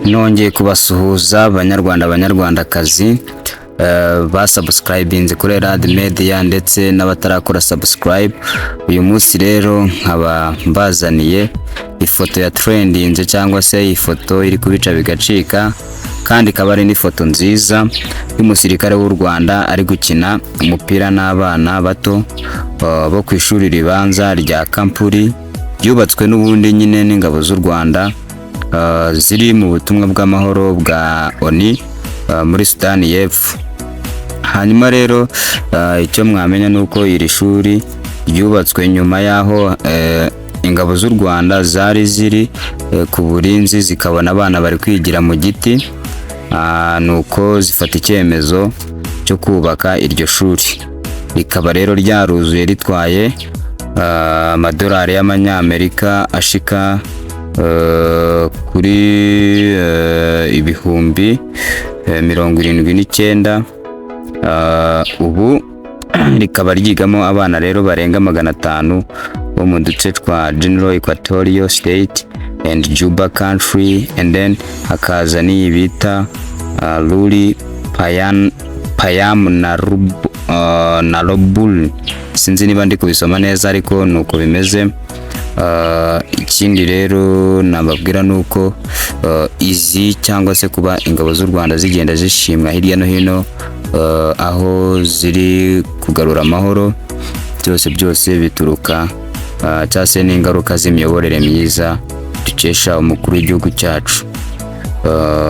nongeye kubasuhuza banyarwandakazi basubscribinze kuri Elade Media ndetse n'abatarakora subscribe. Uyu munsi rero nkaba mbazaniye ifoto ya trendinze cyangwa se ifoto iri kubica bigacika, kandi ikaba ari n'ifoto nziza y'umusirikare w'u Rwanda ari gukina umupira n'abana bato bo ku ishuri ribanza rya Kampuri, yubatswe n'ubundi nyine n'ingabo z'u Rwanda ziri mu butumwa bw'amahoro bwa ONU muri Sudani y'Epfo. Hanyuma rero icyo mwamenya nuko iri shuri ryubatswe nyuma yaho ingabo z'u Rwanda zari ziri ku burinzi zikabona abana bari kwigira mu giti, nuko zifata icyemezo cyo kubaka iryo shuri. Rikaba rero ryaruzuye ritwaye amadolari y'amanyamerika ashika kuri ibihumbi 79. Ubu rikaba ryigamo abana rero barenga 500 bo mu duce twa General Equatorial State and Juba Country, and then hakaza ni bita Luri Payam na Robul. Sinzi niba ndi kubisoma neza ariko nuko bimeze. Ikindi rero nababwira nuko izi cyangwa se kuba ingabo z'u Rwanda zigenda zishimwa hirya no hino aho ziri kugarura amahoro, byose bituruka cyase n'ingaruka z'imiyoborere myiza dukesha umukuru w'igihugu cyacu.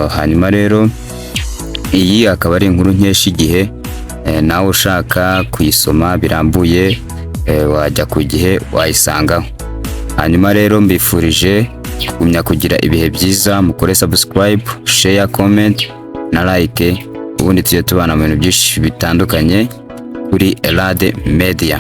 Hanyuma rero iyi akaba ari inkuru nkesha igihe, nawe ushaka kuyisoma birambuye wajya ku Gihe wayisangaho. Hanyuma rero mbifurije kugumya kugira ibihe byiza, mukore subscribe, share, comment na like, ubundi tujye tubana mu bintu byinshi bitandukanye kuri Elade Media.